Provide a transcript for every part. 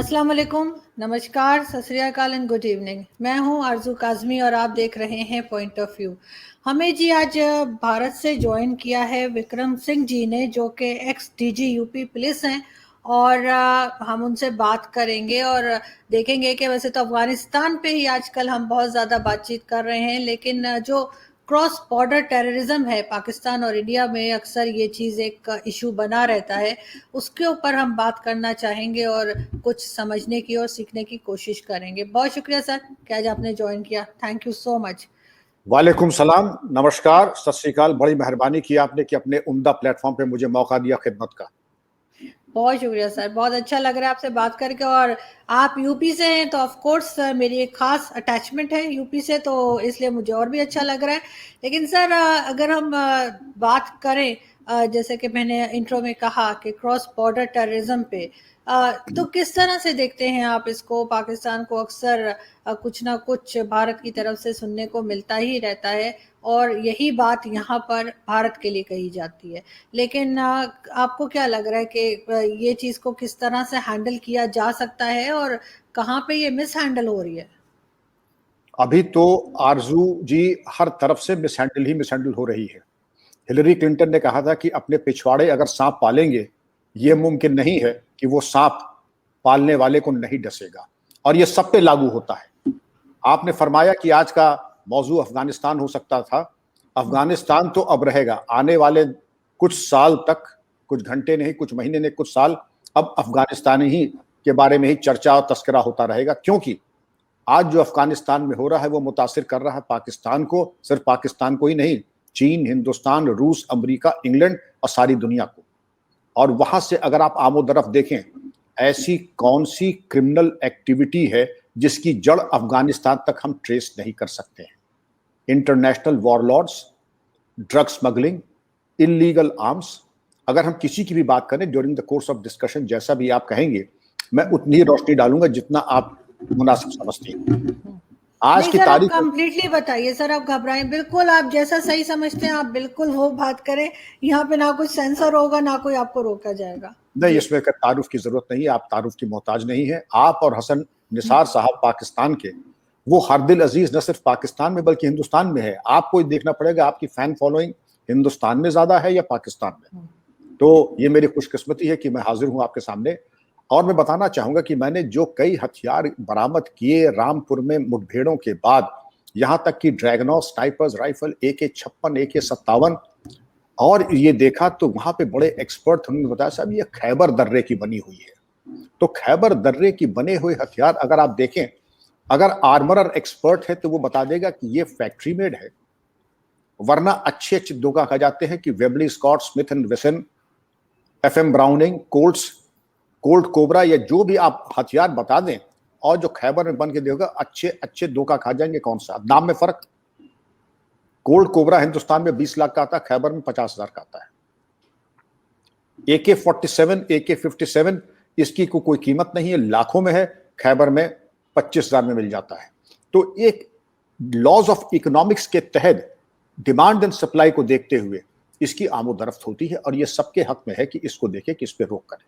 अस्सलाम वालेकुम, नमस्कार, सत श्री अकाल एंड गुड इवनिंग। मैं हूं आरजू काज़मी और आप देख रहे हैं पॉइंट ऑफ व्यू। हमें जी आज भारत से ज्वाइन किया है विक्रम सिंह जी ने, जो कि एक्स डीजी यूपी पुलिस हैं। और हम उनसे बात करेंगे और देखेंगे कि वैसे तो अफ़गानिस्तान पे ही आजकल हम बहुत ज़्यादा बातचीत कर रहे हैं, लेकिन जो क्रॉस बॉर्डर टेररिज्म है पाकिस्तान और इंडिया में, अक्सर ये चीज़ एक इशू बना रहता है। उसके ऊपर हम बात करना चाहेंगे और कुछ समझने की और सीखने की कोशिश करेंगे। बहुत शुक्रिया सर कि आज आपने ज्वाइन किया। Thank you so much. वालेकुम सलाम, नमस्कार, सत श्री अकाल। बड़ी मेहरबानी की आपने कि अपने उम्दा प्लेटफॉर्म पे मुझे मौका दिया खिदमत का। बहुत शुक्रिया सर, बहुत अच्छा लग रहा है आपसे बात करके। और आप यूपी से हैं तो ऑफ कोर्स मेरी एक खास अटैचमेंट है यूपी से, तो इसलिए मुझे और भी अच्छा लग रहा है। लेकिन सर अगर हम बात करें, जैसे कि मैंने इंट्रो में कहा कि क्रॉस बॉर्डर टेररिज्म पे, तो किस तरह से देखते हैं आप इसको? पाकिस्तान को अक्सर कुछ ना कुछ भारत की तरफ से सुनने को मिलता ही रहता है और यही बात यहाँ पर भारत के लिए कही जाती है। लेकिन आपको क्या लग रहा है कि ये चीज़ को किस तरह से हैंडल किया जा सकता है और कहाँ पे ये मिस हैंडल हो रही है? अभी तो आरजू जी हर तरफ से मिसहैंडल हो रही है। हिलरी क्लिंटन ने कहा था कि अपने पिछवाड़े अगर सांप पालेंगे, ये मुमकिन नहीं है कि वो सांप पालने वाले को नहीं डसेगा, और ये सब पे लागू होता है। आपने फरमाया कि आज का मौजू अफगानिस्तान हो सकता था। अफगानिस्तान तो अब रहेगा आने वाले कुछ साल तक, कुछ घंटे नहीं, कुछ महीने नहीं, कुछ साल। अब अफगानिस्तान ही के बारे में ही चर्चा और तस्करा होता रहेगा, क्योंकि आज जो अफगानिस्तान में हो रहा है वो मुतासिर कर रहा है पाकिस्तान को। सिर्फ पाकिस्तान को ही नहीं, चीन, हिंदुस्तान, रूस, अमेरिका, इंग्लैंड और सारी दुनिया को। और वहां से अगर आप आमो दरफ देखें, ऐसी कौन सी क्रिमिनल एक्टिविटी है जिसकी जड़ अफगानिस्तान तक हम ट्रेस नहीं कर सकते हैं? International warlords, drug smuggling, illegal arms. अगर हम किसी की भी बात करें during the course of discussion, जैसा भी आप कहेंगे, मैं उतनी ही रोशनी डालूंगा जितना आप मुनासिब समझते हैं। आज नहीं की सर, आप तारीख में कंप्लीटली बताइए सर, आप घबराएं बिल्कुल, आप जैसा सही समझते हैं आप बिल्कुल वो बात करें। यहाँ पे ना कुछ सेंसर होगा, ना कोई आपको रोका जाएगा नहीं, जी। इसमें तारुफ की जरूरत नहीं है, आप तारुफ की मोहताज नहीं है। आप और हसन निसार साहब पाकिस्तान के, वो हर दिल अजीज न सिर्फ पाकिस्तान में बल्कि हिंदुस्तान में है। आपको देखना पड़ेगा आपकी फैन फॉलोइंग हिंदुस्तान में ज्यादा है या पाकिस्तान में। तो ये मेरी खुशकिस्मती है कि मैं हाजिर हूं आपके सामने। और मैं बताना चाहूंगा कि मैंने जो कई हथियार बरामद किए रामपुर में मुठभेड़ों के बाद, यहां तक कि ड्रैगनॉस, स्नाइपर्स राइफल, AK-56, AK-57, और ये देखा तो वहां पे बड़े एक्सपर्ट उन्होंने बताया साहब ये खैबर दर्रे की बनी हुई है। तो खैबर दर्रे की बने हुए हथियार अगर आप देखें, अगर आर्मरर एक्सपर्ट है तो वो बता देगा कि ये फैक्ट्री मेड है। वरना अच्छे अच्छे धोखा खा जाते हैं कि Webley Scott, Smith and Wesson, FM Browning, Colt Cobra, या जो भी आप हथियार बता दें, और जो खैबर में बन के देगा अच्छे अच्छे धोखा खा जाएंगे। कौन सा नाम में फर्क? कोल्ट कोबरा हिंदुस्तान में 20 लाख का आता है, खैबर में 50,000 का आता है। AK-47, AK-57 इसकी कोई कीमत नहीं है, लाखों में है, खैबर में 25,000 में मिल जाता है। तो एक लॉज ऑफ इकोनॉमिक्स के तहत डिमांड एंड सप्लाई को देखते हुए इसकी आमोदरफ्त होती है, और ये सबके हक में है कि इसको देखें कि इस पे रोक करें।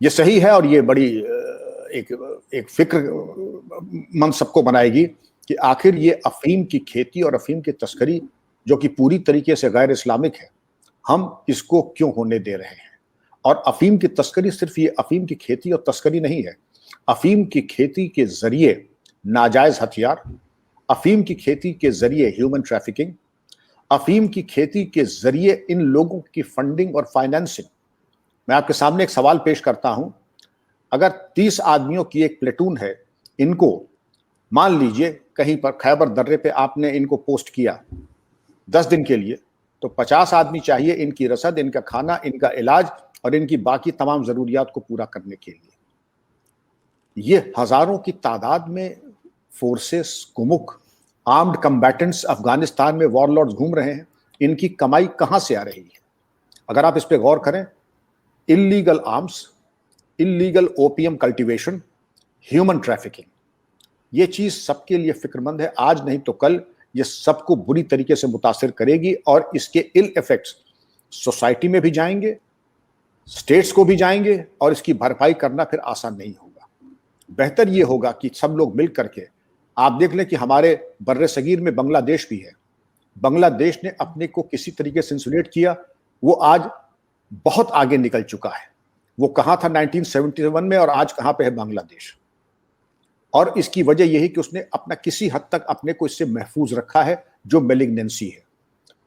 ये सही है, और ये बड़ी एक फिक्र मन सबको बनाएगी कि आखिर ये अफीम की खेती और अफीम की तस्करी, जो कि पूरी तरीके से गैर इस्लामिक है, हम इसको क्यों होने दे रहे हैं। और अफीम की तस्करी सिर्फ ये अफीम की खेती और तस्करी नहीं है। अफीम की खेती के जरिए नाजायज हथियार, अफीम की खेती के जरिए ह्यूमन ट्रैफिकिंग, अफीम की खेती के जरिए इन लोगों की फंडिंग और फाइनेंसिंग। मैं आपके सामने एक सवाल पेश करता हूं, अगर 30 आदमियों की एक प्लेटून है, इनको मान लीजिए कहीं पर खैबर दर्रे पे आपने इनको पोस्ट किया 10 दिन के लिए, तो 50 आदमी चाहिए इनकी रसद, इनका खाना, इनका इलाज और इनकी बाकी तमाम जरूरियात को पूरा करने के लिए। ये हजारों की तादाद में फोर्सेस, कुमुक, आर्म्ड कम्बैटेंट्स अफगानिस्तान में वॉरलॉर्ड्स घूम रहे हैं। इनकी कमाई कहां से आ रही है? अगर आप इस पे गौर करें, illegal arms, illegal opium cultivation, human trafficking, ये चीज सबके लिए फिक्रमंद है। आज नहीं तो कल ये सबको बुरी तरीके से मुतासिर करेगी, और इसके इल इफेक्ट्स सोसाइटी में भी जाएंगे, स्टेट्स को भी जाएंगे, और इसकी भरपाई करना फिर आसान नहीं होगा। बेहतर ये होगा कि सब लोग मिल करके, आप देख लें कि हमारे बर्रे सगीर में बांग्लादेश भी है। बांग्लादेश ने अपने को किसी तरीके से इंसुलेट किया, वो आज बहुत आगे निकल चुका है। वो कहां था 1971 में और आज कहां पे है बांग्लादेश। और इसकी वजह यही कि उसने अपना किसी हद तक अपने को इससे महफूज रखा है, जो मेलिग्नेंसी है।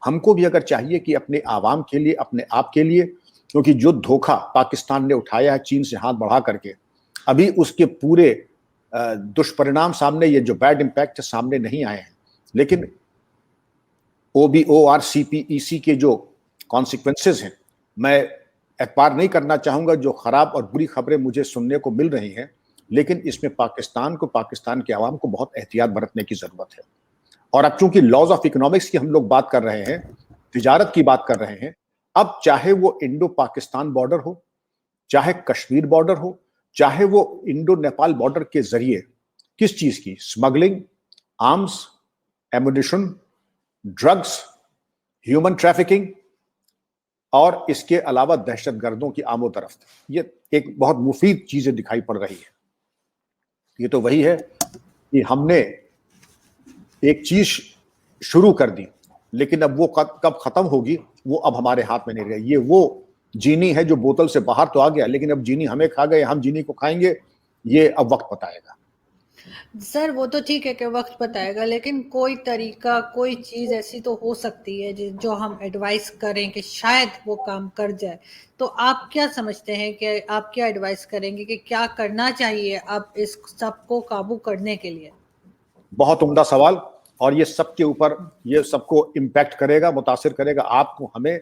हमको भी अगर चाहिए कि अपने आवाम के लिए, अपने आप के लिए, क्योंकि जो धोखा पाकिस्तान ने उठाया है चीन से हाथ बढ़ा करके, अभी उसके पूरे दुष्परिणाम सामने, ये जो बैड इंपैक्ट सामने नहीं आए हैं, लेकिन OBOR-CPEC के जो कॉन्सिक्वेंसेज हैं, मैं एतबार नहीं करना चाहूंगा जो खराब और बुरी खबरें मुझे सुनने को मिल रही हैं, लेकिन इसमें पाकिस्तान को, पाकिस्तान के आवाम को बहुत एहतियात बरतने की जरूरत है। और अब चूंकि लॉज ऑफ इकोनॉमिक्स की हम लोग बात कर रहे हैं, तिजारत की बात कर रहे हैं, अब चाहे वो इंडो पाकिस्तान बॉर्डर हो, चाहे कश्मीर बॉर्डर हो, चाहे वो इंडो नेपाल बॉर्डर के जरिए किस चीज की smuggling, arms, ammunition, drugs, human trafficking और इसके अलावा दहशतगर्दों की आमोदरफ्त, ये एक बहुत मुफीद चीजें दिखाई पड़ रही है। ये तो वही है कि हमने एक चीज शुरू कर दी, लेकिन अब वो कब खत्म होगी वो अब हमारे हाथ में नहीं रही। ये वो जीनी है जो बोतल से बाहर तो आ गया, लेकिन अब जीनी हमें खा गए, हम जीनी को खाएंगे, ये अब वक्त बताएगा। सर वो तो ठीक है कि वक्त बताएगा, लेकिन कोई तरीका, कोई चीज ऐसी तो हो सकती है जो हम एडवाइस करें कि शायद वो काम कर जाए। तो आप क्या समझते हैं कि आप क्या एडवाइस करेंगे कि क्या करना चाहिए अब इस सबको काबू करने के लिए? बहुत उम्दा सवाल, और ये सबके ऊपर, ये सबको इम्पैक्ट करेगा, मुतासिर करेगा, आपको, हमें,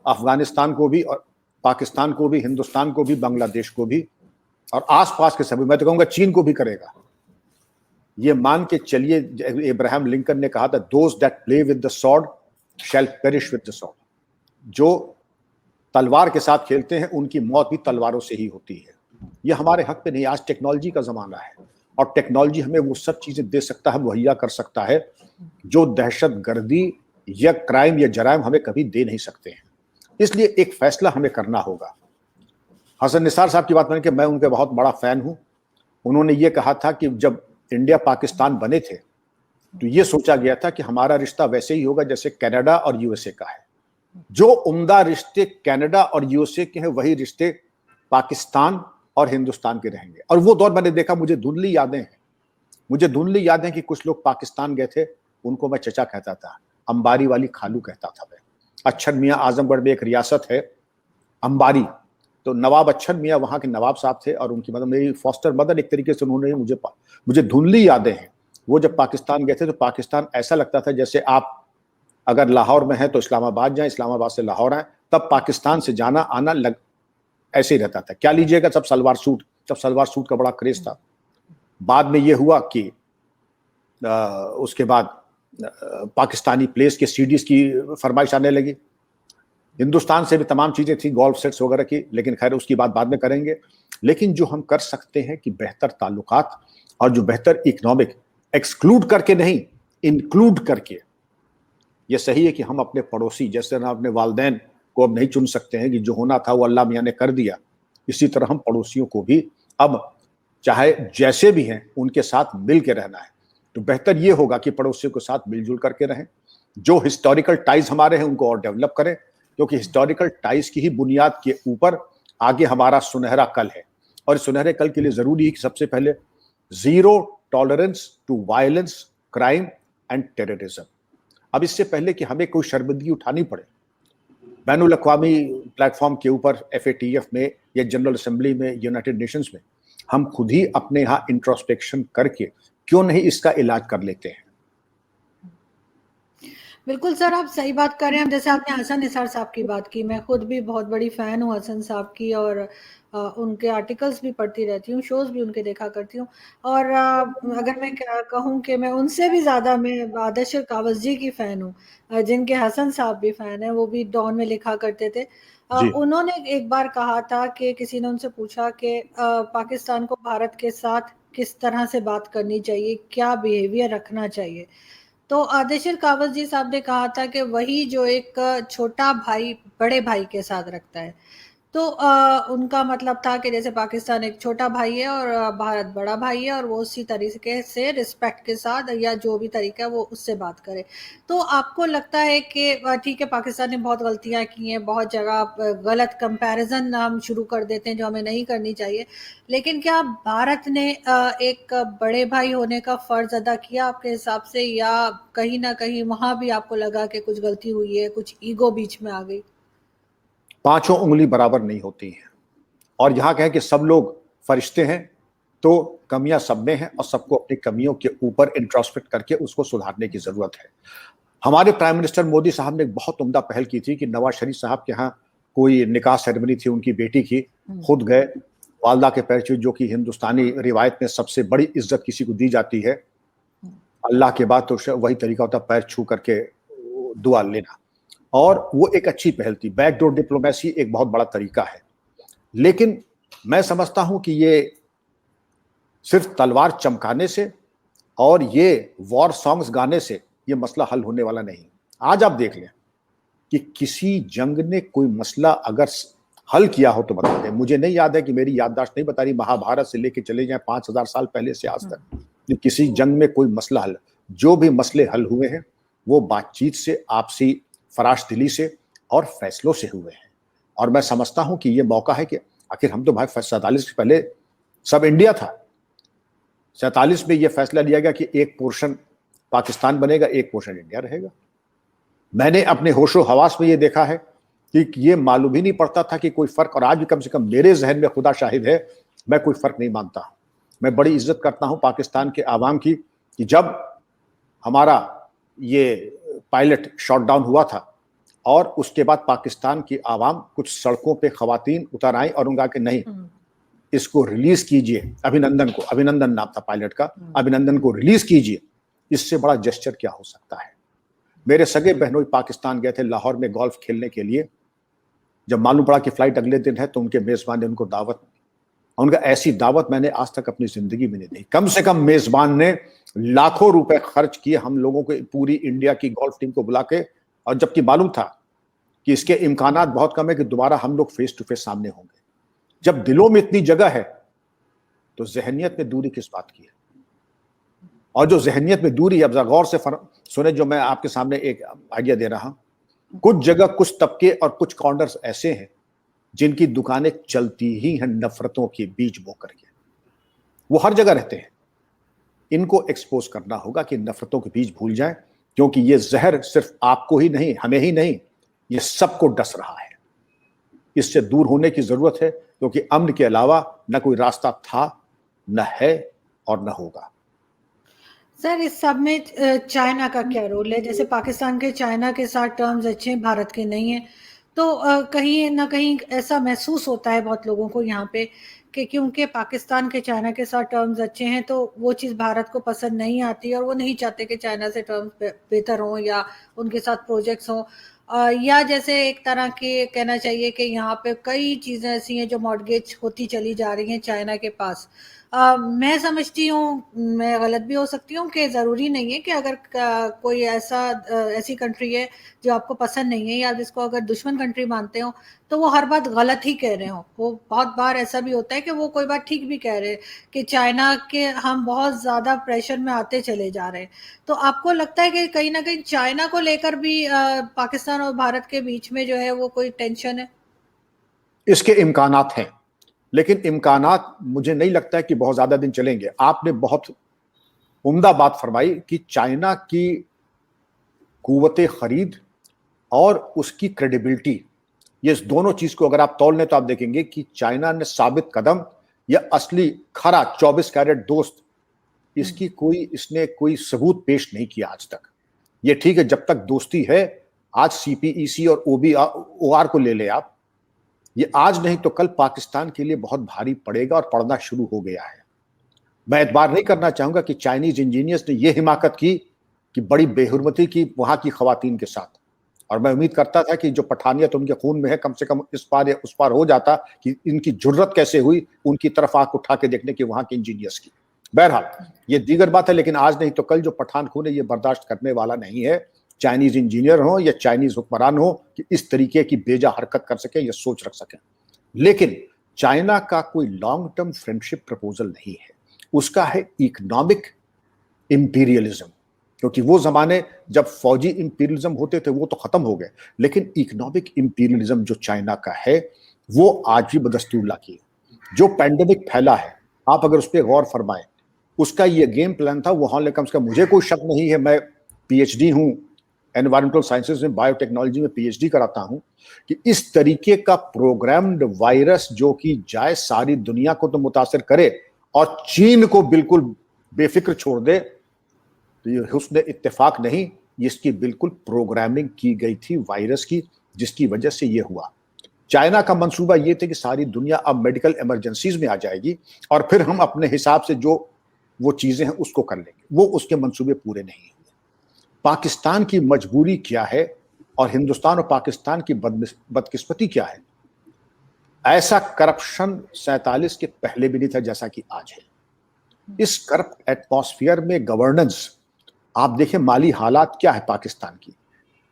अफगानिस्तान को भी, और पाकिस्तान को भी, हिंदुस्तान को भी, बांग्लादेश को भी, और आसपास के सभी, मैं तो कहूंगा चीन को भी करेगा। ये मान के चलिए, इब्राहिम लिंकन ने कहा था, those that play with the sword shall perish with the sword. जो तलवार के साथ खेलते हैं उनकी मौत भी तलवारों से ही होती है। ये हमारे हक पे नहीं। आज टेक्नोलॉजी का जमाना है, और टेक्नोलॉजी हमें वो सब चीजें दे सकता है, मुहैया कर सकता है, जो दहशतगर्दी या क्राइम या जराइम हमें कभी दे नहीं सकते हैं। इसलिए एक फैसला हमें करना होगा। हसन निसार साहब की बात मैंने कि मैं उनके बहुत बड़ा फैन हूं। उन्होंने ये कहा था कि जब इंडिया पाकिस्तान बने थे तो ये सोचा गया था कि हमारा रिश्ता वैसे ही होगा जैसे कनाडा और यूएसए का है। जो उम्दा रिश्ते कनाडा और यूएसए के हैं, वही रिश्ते पाकिस्तान और हिंदुस्तान के रहेंगे। और वो दौर मैंने देखा, मुझे धुंधली यादें हैं। मुझे धुंधली यादें कि कुछ लोग पाकिस्तान गए थे, उनको मैं चचा कहता था, अंबारी वाली खालू कहता था मैं। अच्छन मियाँ आजमगढ़ में एक रियासत है अंबारी, तो नवाब अच्छन मियाँ वहाँ के नवाब साहब थे, और उनकी मतलब मेरी फॉस्टर मदर एक तरीके से उन्होंने मुझे धुंधली यादें हैं। वो जब पाकिस्तान गए थे तो पाकिस्तान ऐसा लगता था जैसे आप अगर लाहौर में हैं तो इस्लामाबाद जाएं, इस्लामाबाद से लाहौर आए, तब पाकिस्तान से जाना आना ऐसे ही रहता था। क्या लीजिएगा, सब सलवार सूट, तब सलवार सूट का बड़ा क्रेज था। बाद में ये हुआ कि उसके बाद पाकिस्तानी प्लेस के सीडीज की फरमाइश आने लगी। हिंदुस्तान से भी तमाम चीजें थी, गोल्फ सेट्स वगैरह की, लेकिन खैर उसकी बात बाद में करेंगे। लेकिन जो हम कर सकते हैं कि बेहतर ताल्लुकात और जो बेहतर इकोनॉमिक, एक्सक्लूड करके नहीं, इंक्लूड करके। ये सही है कि हम अपने पड़ोसी, जैसे ना अपने वालिदैन को अब नहीं चुन सकते हैं कि जो होना था वो अल्लाह मियाँ ने कर दिया, इसी तरह हम पड़ोसियों को भी अब चाहे जैसे भी हैं उनके साथ मिल के रहना है। तो बेहतर ये होगा कि पड़ोसियों के साथ मिलजुल करके रहें। जो हिस्टोरिकल टाइज हमारे हैं उनको और डेवलप करें, क्योंकि हिस्टोरिकल टाइज की ही बुनियाद के ऊपर आगे हमारा सुनहरा कल है। और इस सुनहरे कल के लिए जरूरी है कि सबसे पहले zero tolerance to violence, crime and terrorism. अब इससे पहले कि हमें कोई शर्मिंदगी उठानी पड़े, बैनुल अक़वामी प्लेटफॉर्म के ऊपर, FATF में या जनरल असेंबली में, यूनाइटेड नेशंस में, हम खुद ही अपने यहाँ इंट्रोस्पेक्शन करके क्यों नहीं इसका इलाज कर लेते हैं। बिल्कुल सर, आप सही बात कर रहे हैं। जैसे आपने हसन निसार साहब की बात की, मैं खुद भी बहुत बड़ी फ़ैन हूँ हसन साहब की, और उनके आर्टिकल्स भी पढ़ती रहती हूँ, शोज़ भी उनके देखा करती हूँ। और अगर मैं कहूँ कि मैं उनसे भी ज़्यादा मैं आदर्श कावस जी की फ़ैन हूँ, जिनके हसन साहब भी फ़ैन हैं, वो भी डॉन में लिखा करते थे। जी, उन्होंने एक बार कहा था कि किसी ने उनसे पूछा कि पाकिस्तान को भारत के साथ किस तरह से बात करनी चाहिए, क्या बिहेवियर रखना चाहिए? तो आदेशिर कावस जी साहब ने कहा था कि वही जो एक छोटा भाई बड़े भाई के साथ रखता है। तो उनका मतलब था कि जैसे पाकिस्तान एक छोटा भाई है और भारत बड़ा भाई है, और वो उसी तरीके से रिस्पेक्ट के साथ या जो भी तरीका है वो उससे बात करे। तो आपको लगता है कि ठीक है, पाकिस्तान ने बहुत गलतियां की हैं, बहुत जगह गलत कंपैरिजन हम शुरू कर देते हैं जो हमें नहीं करनी चाहिए, लेकिन क्या भारत ने एक बड़े भाई होने का फर्ज अदा किया आपके हिसाब से, या कहीं ना कहीं वहां भी आपको लगा कि कुछ गलती हुई है, कुछ ईगो बीच में आ गई? पांचों उंगली बराबर नहीं होती हैं, और यहाँ कहें कि सब लोग फरिश्ते हैं, तो कमियां सब में हैं और सबको अपनी कमियों के ऊपर इंट्रोस्पेक्ट करके उसको सुधारने की जरूरत है। हमारे प्राइम मिनिस्टर मोदी साहब ने एक बहुत उम्दा पहल की थी कि नवाज शरीफ साहब के यहाँ कोई निकाह सेरेमनी थी उनकी बेटी की, खुद गए, वालदा के पैर छुए, जो कि हिंदुस्तानी रिवायत में सबसे बड़ी इज्जत किसी को दी जाती है अल्लाह के बाद, तो वही तरीका होता है पैर छू करके दुआ लेना, और वो एक अच्छी पहल थी। बैकडोर डिप्लोमेसी एक बहुत बड़ा तरीका है, लेकिन मैं समझता हूं कि ये सिर्फ तलवार चमकाने से और ये वॉर सॉन्ग्स गाने से ये मसला हल होने वाला नहीं। आज आप देख लें कि किसी जंग ने कोई मसला अगर हल किया हो तो बता दें। मुझे नहीं याद है, कि मेरी याददाश्त नहीं बता रही, महाभारत से लेके चले जाएं 5000 साल पहले से आज तक किसी जंग में कोई मसला हल, जो भी मसले हल हुए हैं वो बातचीत से, आपसी फराश दिली से और फैसलों से हुए हैं। और मैं समझता हूं कि ये मौका है कि आखिर हम तो भाई 47 से पहले सब इंडिया था। 47 में यह फैसला लिया गया कि एक पोर्शन पाकिस्तान बनेगा, एक पोर्शन इंडिया रहेगा। मैंने अपने होशो हवास में यह देखा है कि ये मालूम ही नहीं पड़ता था कि कोई फर्क, और आज भी कम से कम मेरे जहन में खुदा शाहिद है, मैं कोई फर्क नहीं मानता। मैं बड़ी इज्जत करता हूं पाकिस्तान के आवाम की, कि जब हमारा ये पायलट शॉट डाउन हुआ था और उसके बाद पाकिस्तान की आवाम कुछ सड़कों पे खवातीन उतर आई और उनका कि नहीं, इसको रिलीज कीजिए, अभिनंदन को, अभिनंदन नाम था पायलट का, अभिनंदन को रिलीज कीजिए। इससे बड़ा जेस्चर क्या हो सकता है। मेरे सगे बहनोई पाकिस्तान गए थे लाहौर में गोल्फ खेलने के लिए। जब मालूम पड़ा कि फ्लाइट अगले दिन है तो उनके मेजबान ने उनको दावत, उनका ऐसी दावत मैंने आज तक अपनी जिंदगी में नहीं दी। कम से कम मेजबान ने लाखों रुपए खर्च किए हम लोगों को, पूरी इंडिया की गोल्फ टीम को बुला के, और जबकि मालूम था कि इसके इम्कानात बहुत कम है कि दोबारा हम लोग फेस टू फेस सामने होंगे। जब दिलों में इतनी जगह है तो जहनियत में दूरी किस बात की है। और जो जहनियत में दूरी है, अब गौर से सुने, जो मैं आपके सामने एक आइडिया दे रहा हूं। कुछ जगह, कुछ तबके और कुछ कॉर्नर्स ऐसे हैं जिनकी दुकानें चलती ही हैं नफरतों के बीज बो करके, वो हर जगह रहते हैं। इनको एक्सपोज करना होगा कि नफरतों के बीज भूल जाएं, क्योंकि ये जहर सिर्फ आपको ही नहीं, हमें ही नहीं, ये सबको डस रहा है। इससे दूर होने की जरूरत है, क्योंकि अमन के अलावा न कोई रास्ता था, न है और न होगा। सर, इस सब में चाइना का क्या रोल है? जैसे पाकिस्तान के चाइना के साथ टर्म्स अच्छे हैं, भारत के नहीं है, तो कहीं ना कहीं ऐसा महसूस होता है बहुत लोगों को यहाँ पे कि क्योंकि पाकिस्तान के चाइना के साथ टर्म्स अच्छे हैं तो वो चीज़ भारत को पसंद नहीं आती, और वो नहीं चाहते कि चाइना से टर्म्स बेहतर हों या उनके साथ प्रोजेक्ट्स हों, या जैसे एक तरह के कहना चाहिए कि यहाँ पे कई चीज़ें ऐसी हैं जो मॉर्गेज होती चली जा रही हैं चाइना के पास। मैं समझती हूँ, मैं गलत भी हो सकती हूँ, कि ज़रूरी नहीं है कि अगर कोई ऐसी कंट्री है जो आपको पसंद नहीं है या जिसको अगर दुश्मन कंट्री मानते हो तो वो हर बात गलत ही कह रहे हो। वो बहुत बार ऐसा भी होता है कि वो कोई बात ठीक भी कह रहे हैं कि चाइना के हम बहुत ज़्यादा प्रेशर में आते चले जा रहे हैं। तो आपको लगता है कि कहीं ना कहीं चाइना को लेकर भी पाकिस्तान और भारत के बीच में जो है वो कोई टेंशन है? इसके इम्कानात हैं, लेकिन इम्कानात मुझे नहीं लगता है कि बहुत ज्यादा दिन चलेंगे। आपने बहुत उम्दा बात फरमाई कि चाइना की कुव्वते खरीद और उसकी क्रेडिबिलिटी, ये दोनों चीज को अगर आप तौल लें तो आप देखेंगे कि चाइना ने साबित कदम या असली खरा 24 कैरेट दोस्त, इसने कोई सबूत पेश नहीं किया आज तक। ये ठीक है, जब तक दोस्ती है, आज सीपीईसी और ओआर को ले ले आप, ये आज नहीं तो कल पाकिस्तान के लिए बहुत भारी पड़ेगा और पड़ना शुरू हो गया है। मैं एतबार नहीं करना चाहूंगा कि चाइनीज इंजीनियर्स ने यह हिमाकत की कि बड़ी बेहुरमती की वहां की खवातीन के साथ, और मैं उम्मीद करता था कि जो पठानियत उनके खून में है कम से कम इस पार या उस पार हो जाता, कि इनकी जुर्रत कैसे हुई उनकी तरफ आंख उठा के देखने की वहां के इंजीनियर्स की। बहरहाल ये दीगर बात है, लेकिन आज नहीं तो कल जो पठान खून है ये बर्दाश्त करने वाला नहीं है, चाइनीज इंजीनियर हो या चाइनीज हुक्मरान हो, कि इस तरीके की बेजा हरकत कर सके या सोच रख सके। लेकिन चाइना का कोई लॉन्ग टर्म फ्रेंडशिप प्रपोजल नहीं है, उसका है इकोनॉमिक इंपीरियलिज्म। क्योंकि वो जमाने जब फौजी इंपीरियलिज्म होते थे वो तो खत्म हो गए, लेकिन इकोनॉमिक इंपीरियलिज्म जो चाइना का है वो आज भी बदस्तूर लाकी है। जो पैंडेमिक फैला है, आप अगर उस पर गौर फरमाएं, उसका ये गेम प्लान था। वहां ले कम से कम, मुझे कोई शक नहीं है, मैं पीएचडी हूं एनवायरमेंटल साइंसेज में, बायोटेक्नोलॉजी में पीएचडी कराता हूं, कि इस तरीके का प्रोग्राम्ड वायरस जो कि जाए सारी दुनिया को तो मुतासिर करे और चीन को बिल्कुल बेफिक्र छोड़ दे, तो ये हुस्न इत्तेफाक नहीं, इसकी बिल्कुल प्रोग्रामिंग की गई थी वायरस की, जिसकी वजह से ये हुआ। चाइना का मंसूबा ये थे कि सारी दुनिया अब मेडिकल इमरजेंसीज में आ जाएगी और फिर हम अपने हिसाब से जो वो चीजें हैं उसको कर लेंगे। वो उसके मंसूबे पूरे नहीं हुए। पाकिस्तान की मजबूरी क्या है और हिंदुस्तान और पाकिस्तान की बदकिस्मती क्या है? ऐसा करप्शन 47 के पहले भी नहीं था जैसा कि आज है। इस करप्ट एटमॉस्फेयर में गवर्नेंस, आप देखें माली हालात क्या है पाकिस्तान की।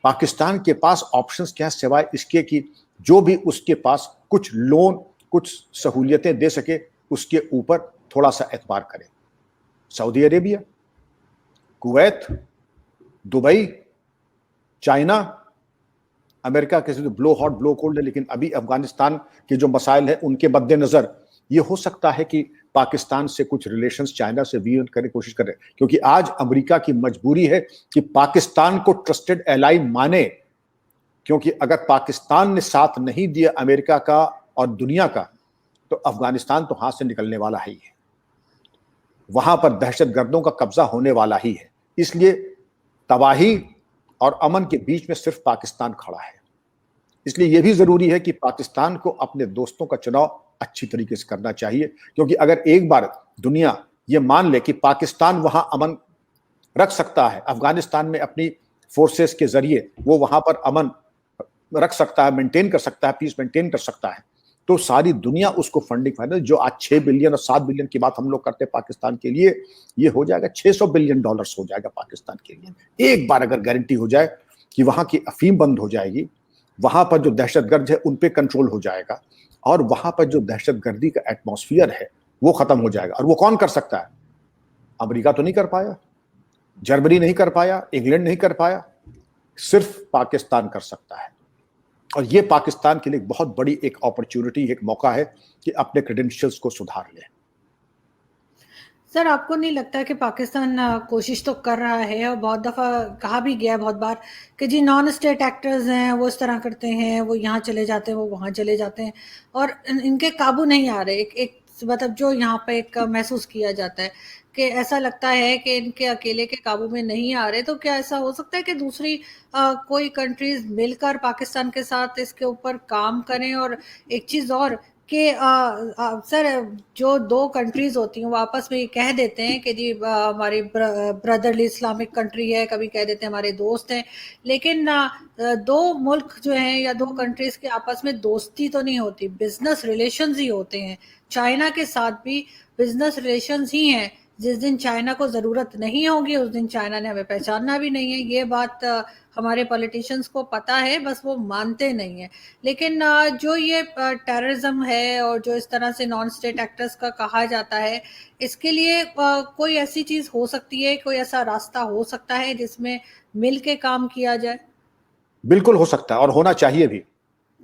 पाकिस्तान के पास ऑप्शंस क्या है सिवाय इसके कि जो भी उसके पास कुछ लोन, कुछ सहूलियतें दे सके, उसके ऊपर थोड़ा सा एतबार करे। Saudi Arabia, Kuwait, Dubai, China, America के ब्लो हॉट ब्लो कोल्ड है, लेकिन अभी अफगानिस्तान के जो मसाइल है उनके मद्देनजर ये हो सकता है कि पाकिस्तान से कुछ रिलेशंस चाइना से वीवन करने की कोशिश कर रहे हैं। क्योंकि आज अमेरिका की मजबूरी है कि पाकिस्तान को ट्रस्टेड एलाई माने, क्योंकि अगर पाकिस्तान ने साथ नहीं दिया अमेरिका का और दुनिया का, तो अफगानिस्तान तो हाथ से निकलने वाला ही है, वहां पर दहशतगर्दों का कब्जा होने वाला ही है। इसलिए तबाही और अमन के बीच में सिर्फ पाकिस्तान खड़ा है। इसलिए यह भी जरूरी है कि पाकिस्तान को अपने दोस्तों का चुनाव अच्छी तरीके से करना चाहिए, क्योंकि अगर एक बार दुनिया ये मान ले कि पाकिस्तान वहां अमन रख सकता है, अफगानिस्तान में अपनी फोर्सेस के जरिए वो वहां पर अमन रख सकता है, मेंटेन कर सकता है, पीस मेंटेन कर सकता है, तो सारी दुनिया उसको फंडिंग फाइनल, जो आज 6 बिलियन और 7 बिलियन की बात हम लोग करते हैं पाकिस्तान के लिए, ये हो जाएगा 600 बिलियन डॉलर्स हो जाएगा पाकिस्तान के लिए। एक बार अगर गारंटी हो जाए कि वहां की अफीम बंद हो जाएगी, वहां पर जो दहशतगर्द है उन पे कंट्रोल हो जाएगा और वहां पर जो दहशतगर्दी का एटमॉस्फेयर है वो खत्म हो जाएगा। और वो कौन कर सकता है? अमेरिका तो नहीं कर पाया, जर्मनी नहीं कर पाया, इंग्लैंड नहीं कर पाया, सिर्फ पाकिस्तान कर सकता है। और ये पाकिस्तान के लिए बहुत बड़ी एक अपॉर्चुनिटी, एक मौका है कि अपने क्रेडेंशियल्स को सुधार ले। सर, आपको नहीं लगता कि पाकिस्तान कोशिश तो कर रहा है और बहुत दफ़ा कहा भी गया है बहुत बार कि जी नॉन स्टेट एक्टर्स हैं, वो इस तरह करते हैं, वो यहाँ चले जाते हैं, वो वहाँ चले जाते हैं और इनके काबू नहीं आ रहे। एक मतलब जो यहाँ पे एक महसूस किया जाता है कि ऐसा लगता है कि इनके अकेले के काबू में नहीं आ रहे। तो क्या ऐसा हो सकता है कि दूसरी कोई कंट्रीज मिलकर पाकिस्तान के साथ इसके ऊपर काम करें? और एक चीज़ और कि सर, जो दो कंट्रीज होती हैं वो आपस में ये कह देते हैं कि जी हमारी ब्रदरली इस्लामिक कंट्री है, कभी कह देते हैं हमारे दोस्त हैं, लेकिन दो मुल्क जो हैं या दो कंट्रीज के आपस में दोस्ती तो नहीं होती, बिजनेस रिलेशंस ही होते हैं। चाइना के साथ भी बिजनेस रिलेशंस ही हैं। जिस दिन चाइना को ज़रूरत नहीं होगी उस दिन चाइना ने हमें पहचानना भी नहीं है। ये बात हमारे पॉलिटिशियंस को पता है, बस वो मानते नहीं है। लेकिन जो ये टेररिज्म है और जो इस तरह से नॉन स्टेट एक्टर्स का कहा जाता है, इसके लिए कोई ऐसी चीज़ हो सकती है, कोई ऐसा रास्ता हो सकता है जिसमें मिल के काम किया जाए? बिल्कुल हो सकता है और होना चाहिए भी।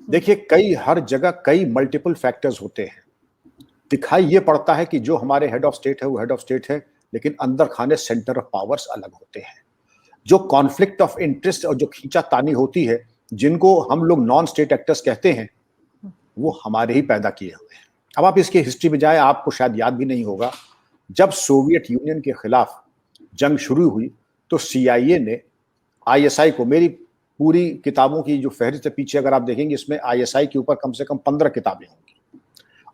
देखिए, हर जगह कई मल्टीपल फैक्टर्स होते हैं। दिखाई ये पड़ता है कि जो हमारे हेड ऑफ स्टेट है वो हेड ऑफ स्टेट है, लेकिन अंदर खाने सेंटर ऑफ पावर्स अलग होते हैं। जो कॉन्फ्लिक्ट ऑफ इंटरेस्ट और जो खींचातानी होती है, जिनको हम लोग नॉन स्टेट एक्टर्स कहते हैं, वो हमारे ही पैदा किए हुए हैं। अब आप इसकी हिस्ट्री में जाए, आपको शायद याद भी नहीं होगा, जब सोवियत यूनियन के खिलाफ जंग शुरू हुई तो CIA ने ISI को, मेरी पूरी किताबों की जो फहरिस्त है पीछे अगर आप देखेंगे, इसमें ISI के ऊपर कम से कम 15 किताबें होंगी।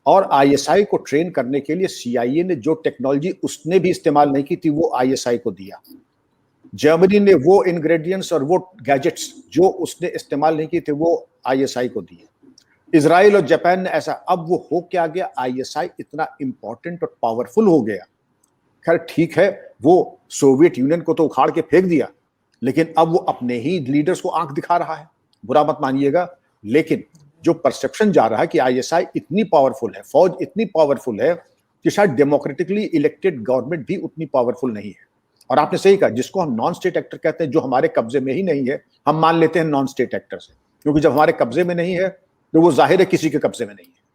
और ISI को ट्रेन करने के लिए CIA ने जो टेक्नोलॉजी उसने भी इस्तेमाल नहीं की थी वो ISI को दिया। जर्मनी ने वो इंग्रेडिएंट्स और वो गैजेट्स जो उसने इस्तेमाल नहीं किए थे वो ISI को दिए। इजराइल और जापान ने ऐसा, अब वो हो क्या गया, ISI इतना इंपॉर्टेंट और पावरफुल हो गया। खैर ठीक है, वो सोवियत यूनियन को तो उखाड़ के फेंक दिया, लेकिन अब वो अपने ही लीडर्स को आंख दिखा रहा है, बुरा मत मानिएगा। लेकिन जो परसेप्शन जा रहा है कि आईएसआई इतनी पावरफुल है, फौज इतनी पावरफुल है कि शायद डेमोक्रेटिकली इलेक्टेड गवर्नमेंट भी उतनी पावरफुल नहीं है। और आपने सही कहा, जिसको हम नॉन स्टेट एक्टर कहते हैं, जो हमारे कब्जे में ही नहीं है, हम मान लेते हैं नॉन स्टेट एक्टर से, क्योंकि जब हमारे कब्जे में नहीं है तो वो जाहिर है किसी के कब्जे में नहीं है।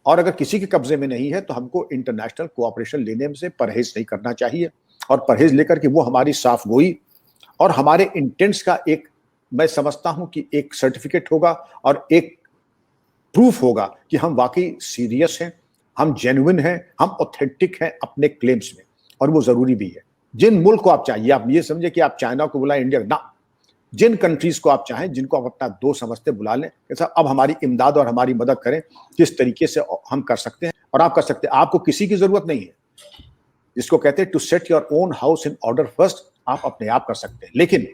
और अगर किसी के कब्जे में नहीं है तो हमको इंटरनेशनल कोऑपरेशन लेने से परहेज नहीं करना चाहिए, और परहेज लेकर के वो हमारी साफगोई और हमारे इंटेंट्स का एक, मैं समझता हूं कि एक सर्टिफिकेट होगा और एक प्रूफ होगा कि हम वाकई सीरियस हैं, हम जेन्युइन हैं, हम ऑथेंटिक हैं अपने क्लेम्स में, और वो जरूरी भी है। जिन मुल्क को आप चाहिए, आप ये समझे कि आप चाइना को बुलाएं, इंडिया ना, जिन कंट्रीज को आप चाहें, जिनको आप अपना दोस्त समझते, बुला लें, ऐसा अब हमारी इमदाद और हमारी मदद करें, किस तरीके से हम कर सकते हैं। और आप कर सकते हैं, आपको किसी की जरूरत नहीं है, जिसको कहते हैं to set your own house in order first, आप अपने आप कर सकते हैं। लेकिन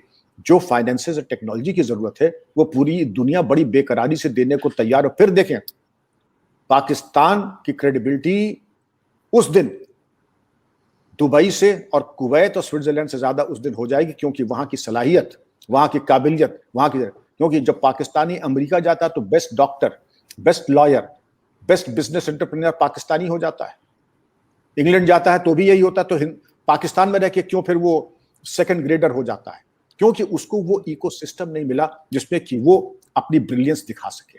जो फाइनेंसेस और टेक्नोलॉजी की जरूरत है वो पूरी दुनिया बड़ी बेकरारी से देने को तैयार हो। फिर देखें, पाकिस्तान की क्रेडिबिलिटी उस दिन दुबई से और कुवैत और स्विट्जरलैंड से ज्यादा उस दिन हो जाएगी, क्योंकि वहां की सलाहियत, वहां की काबिलियत, वहां की, क्योंकि जब पाकिस्तानी अमेरिका जाता है तो best doctor, best lawyer, best business entrepreneur Pakistani हो जाता है। इंग्लैंड जाता है तो भी यही होता है, तो पाकिस्तान में रह के क्यों फिर वो सेकंड ग्रेडर हो जाता है? क्योंकि उसको वो इकोसिस्टम नहीं मिला जिसमें कि वो अपनी ब्रिलियंस दिखा सके।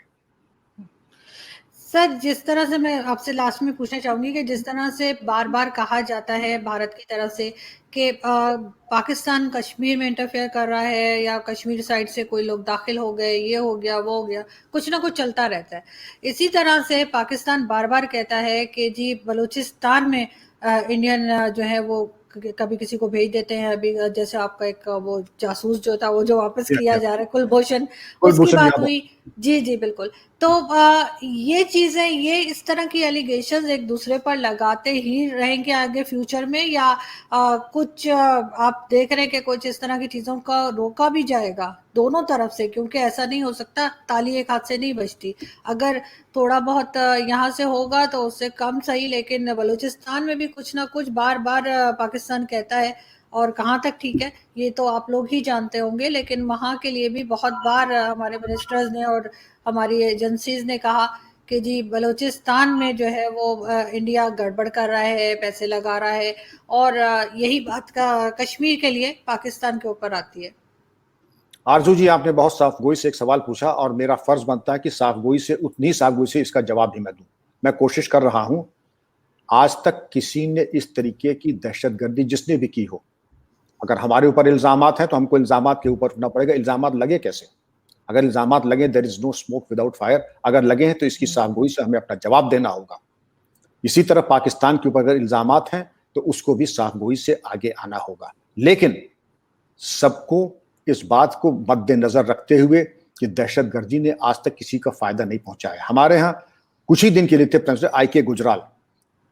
सर, जिस तरह से मैं आपसे लास्ट में पूछना चाहूंगी कि जिस तरह से बार बार कहा जाता है भारत की तरफ से कि पाकिस्तान कश्मीर में इंटरफेयर कर रहा है, या कश्मीर साइड से कोई लोग दाखिल हो गए, ये हो गया वो हो गया, कुछ ना कुछ चलता रहता है। इसी तरह से पाकिस्तान बार बार कहता है कि जी बलूचिस्तान में इंडियन जो है वो कभी किसी को भेज देते हैं। अभी जैसे आपका एक वो जासूस जो था वो जो वापस किया जा रहा है, कुलभूषण, उसकी बात हुई। जी जी बिल्कुल। तो ये चीजें, ये इस तरह की एलिगेशंस एक दूसरे पर लगाते ही रहेंगे आगे फ्यूचर में, या कुछ आप देख रहे हैं कि कुछ इस तरह की चीजों का रोका भी जाएगा दोनों तरफ से? क्योंकि ऐसा नहीं हो सकता, ताली एक हाथ से नहीं बजती। अगर थोड़ा बहुत यहाँ से होगा तो उससे कम सही, लेकिन बलूचिस्तान में भी कुछ ना कुछ बार बार पाकिस्तान कहता है, और कहाँ तक ठीक है ये तो आप लोग ही जानते होंगे, लेकिन वहाँ के लिए भी बहुत बार हमारे मिनिस्टर्स ने और हमारी एजेंसीज ने कहा कि जी बलूचिस्तान में जो है वो इंडिया गड़बड़ कर रहा है, पैसे लगा रहा है, और यही बात का कश्मीर के लिए पाकिस्तान के ऊपर आती है। आरजू जी, आपने बहुत साफगोई से एक सवाल पूछा, और मेरा फर्ज बनता है कि साफगोई से, उतनी साफगोई से इसका जवाब भी मैं दूं। मैं कोशिश कर रहा हूं। आज तक किसी ने इस तरीके की दहशतगर्दी जिसने भी की हो, अगर हमारे ऊपर इल्जामात हैं तो हमको इल्जामात के ऊपर उठना पड़ेगा। इल्जामात लगे कैसे? अगर इल्जामात लगे, there is no smoke without fire. अगर लगे हैं तो इसकी साफगोई से हमें अपना जवाब देना होगा। इसी तरह पाकिस्तान के ऊपर अगर इल्जामात हैं तो उसको भी साफगोई से आगे आना होगा। लेकिन सबको इस बात को मद्देनजर रखते हुए कि दहशतगर्दी ने आज तक किसी का फायदा नहीं पहुंचाया। हमारे यहाँ कुछ ही दिन के लिए थे प्रेसिडेंट आई.के. गुजराल,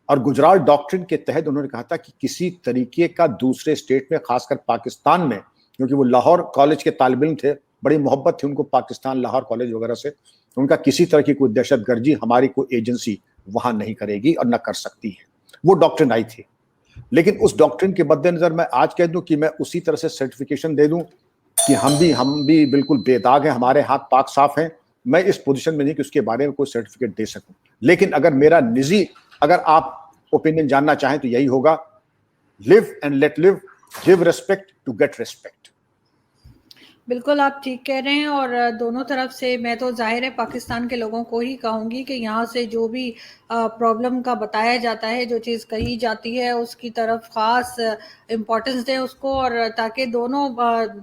और गुजराल डॉक्ट्रिन के तहत उन्होंने कहा था कि किसी तरीके का दूसरे स्टेट में, खासकर पाकिस्तान में, क्योंकि वो लाहौर कॉलेज के तालिब इल्म थे, बड़ी मोहब्बत थी उनको पाकिस्तान लाहौर कॉलेज वगैरह से, उनका किसी तरह की कोई दहशतगर्दी हमारी कोई एजेंसी वहां नहीं करेगी और न कर सकती है। वो डॉक्ट्रिन आई थी। लेकिन उस डॉक्ट्रिन के मद्देनजर मैं आज कह दूं कि मैं उसी तरह से सर्टिफिकेशन दे दूं कि हम भी बिल्कुल बेदाग हैं, हमारे हाथ पाक साफ हैं। मैं इस पोजीशन में नहीं कि उसके बारे में कोई सर्टिफिकेट दे सकूं। लेकिन अगर मेरा निजी, अगर आप ओपिनियन जानना चाहें तो यही होगा, live and let live, give respect to get respect. बिल्कुल आप ठीक कह रहे हैं, और दोनों तरफ से मैं तो जाहिर है पाकिस्तान के लोगों को ही कहूँगी कि यहाँ से जो भी प्रॉब्लम का बताया जाता है, जो चीज़ कही जाती है, उसकी तरफ ख़ास इम्पोर्टेंस दें उसको, और ताकि दोनों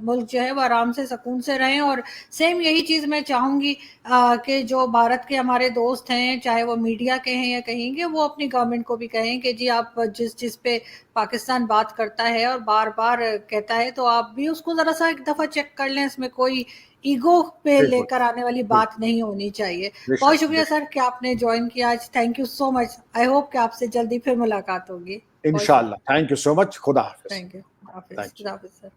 मुल्क जो है वो आराम से सुकून से रहें। और सेम यही चीज़ मैं चाहूँगी कि जो भारत के हमारे दोस्त हैं, चाहे वो मीडिया के हैं या कहीं के, वो अपनी गवर्नमेंट को भी कहें कि जी आप जिस चीज़ पे पाकिस्तान बात करता है और बार बार कहता है, तो आप भी उसको ज़रा सा एक दफ़ा चेक कर लें। इसमें कोई ईगो पे लेकर आने वाली बात नहीं होनी चाहिए। बहुत शुक्रिया सर कि आपने ज्वाइन किया आज। Thank you so much. I hope कि आपसे जल्दी फिर मुलाकात होगी इंशाल्लाह। Thank you so much. खुदा हाफिज। Thank you. खुदा हाफिज सर।